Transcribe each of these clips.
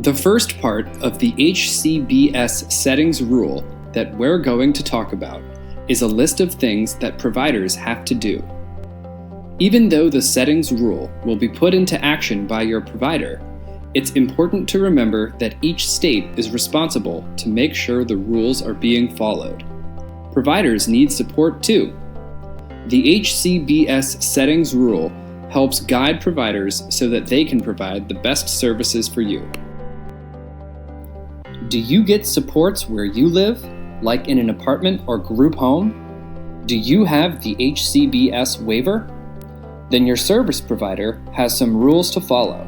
The first part of the HCBS settings rule that we're going to talk about is a list of things that providers have to do. Even though the settings rule will be put into action by your provider, it's important to remember that each state is responsible to make sure the rules are being followed. Providers need support too. The HCBS settings rule helps guide providers so that they can provide the best services for you. Do you get supports where you live, like in an apartment or group home? Do you have the HCBS waiver? Then your service provider has some rules to follow.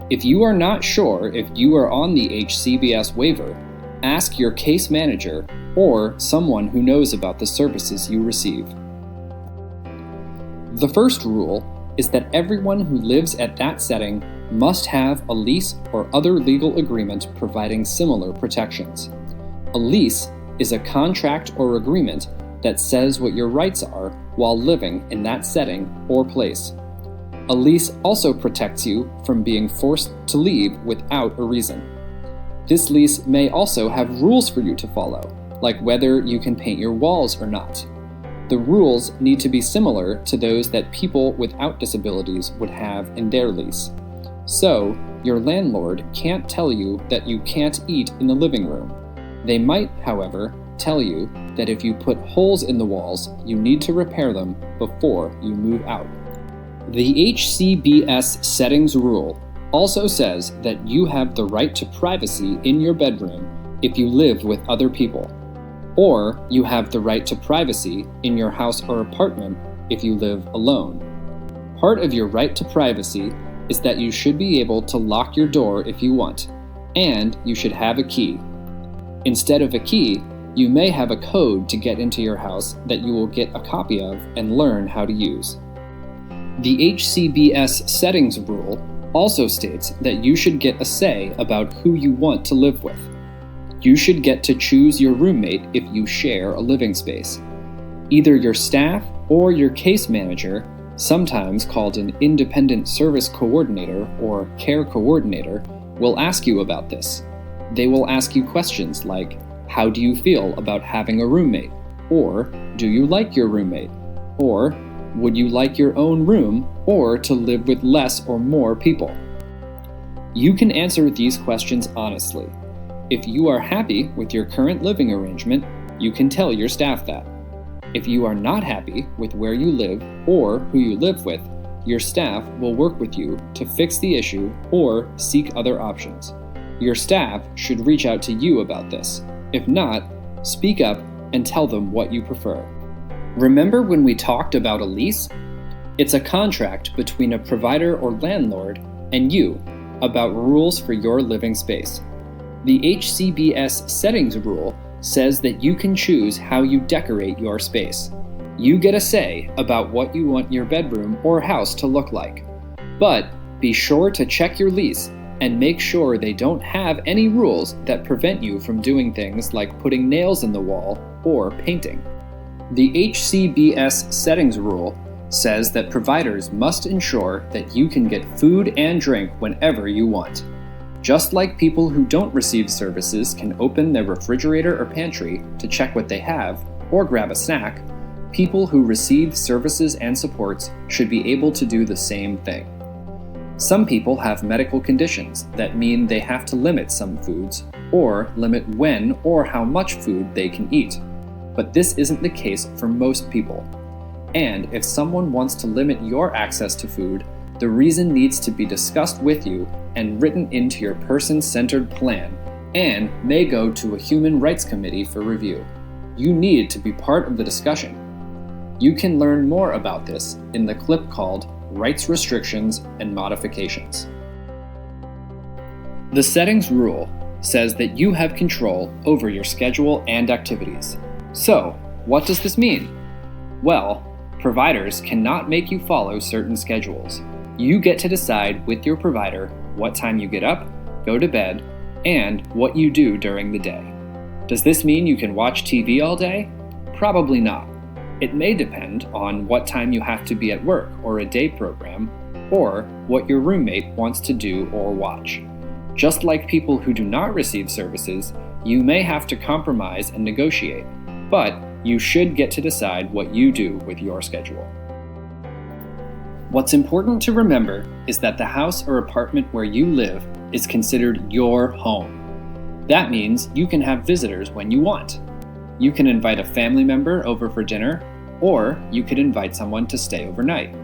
If you are not sure if you are on the HCBS waiver, ask your case manager or someone who knows about the services you receive. The first rule is that everyone who lives at that setting must have a lease or other legal agreement providing similar protections. A lease is a contract or agreement that says what your rights are while living in that setting or place. A lease also protects you from being forced to leave without a reason. This lease may also have rules for you to follow, like whether you can paint your walls or not. The rules need to be similar to those that people without disabilities would have in their lease. So, your landlord can't tell you that you can't eat in the living room. They might, however, tell you that if you put holes in the walls, you need to repair them before you move out. The HCBS settings rule also says that you have the right to privacy in your bedroom if you live with other people, or you have the right to privacy in your house or apartment if you live alone. Part of your right to privacy is that you should be able to lock your door if you want, and you should have a key. Instead of a key, you may have a code to get into your house that you will get a copy of and learn how to use. The HCBS settings rule also states that you should get a say about who you want to live with. You should get to choose your roommate if you share a living space. Either your staff or your case manager, sometimes called an independent service coordinator or care coordinator, will ask you about this. They will ask you questions like, how do you feel about having a roommate? Or, do you like your roommate? Or, would you like your own room or to live with less or more people? You can answer these questions honestly. If you are happy with your current living arrangement, you can tell your staff that. If you are not happy with where you live or who you live with, your staff will work with you to fix the issue or seek other options. Your staff should reach out to you about this. If not, speak up and tell them what you prefer. Remember when we talked about a lease? It's a contract between a provider or landlord and you about rules for your living space. The HCBS settings rule says that you can choose how you decorate your space. You get a say about what you want your bedroom or house to look like. But be sure to check your lease and make sure they don't have any rules that prevent you from doing things like putting nails in the wall or painting. The HCBS settings rule says that providers must ensure that you can get food and drink whenever you want. Just like people who don't receive services can open their refrigerator or pantry to check what they have or grab a snack, people who receive services and supports should be able to do the same thing. Some people have medical conditions that mean they have to limit some foods or limit when or how much food they can eat. But this isn't the case for most people. And if someone wants to limit your access to food, the reason needs to be discussed with you and written into your person-centered plan, and may go to a human rights committee for review. You need to be part of the discussion. You can learn more about this in the clip called Rights Restrictions and Modifications. The settings rule says that you have control over your schedule and activities. So, what does this mean? Well, providers cannot make you follow certain schedules. You get to decide with your provider what time you get up, go to bed, and what you do during the day. Does this mean you can watch TV all day? Probably not. It may depend on what time you have to be at work or a day program, or what your roommate wants to do or watch. Just like people who do not receive services, you may have to compromise and negotiate, but you should get to decide what you do with your schedule. What's important to remember is that the house or apartment where you live is considered your home. That means you can have visitors when you want. You can invite a family member over for dinner, or you could invite someone to stay overnight.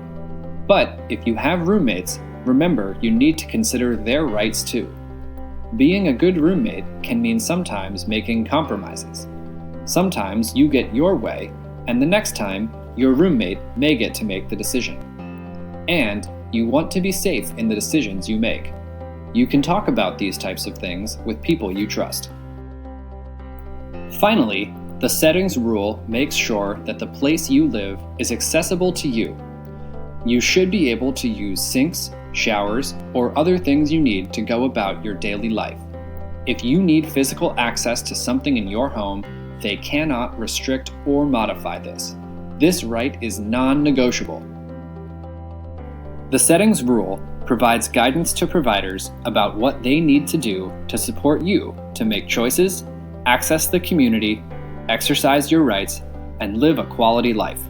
But if you have roommates, remember you need to consider their rights too. Being a good roommate can mean sometimes making compromises. Sometimes you get your way, and the next time, your roommate may get to make the decision. And you want to be safe in the decisions you make. You can talk about these types of things with people you trust. Finally, the settings rule makes sure that the place you live is accessible to you. You should be able to use sinks, showers, or other things you need to go about your daily life. If you need physical access to something in your home, they cannot restrict or modify this. This right is non-negotiable. The settings rule provides guidance to providers about what they need to do to support you to make choices, access the community, exercise your rights, and live a quality life.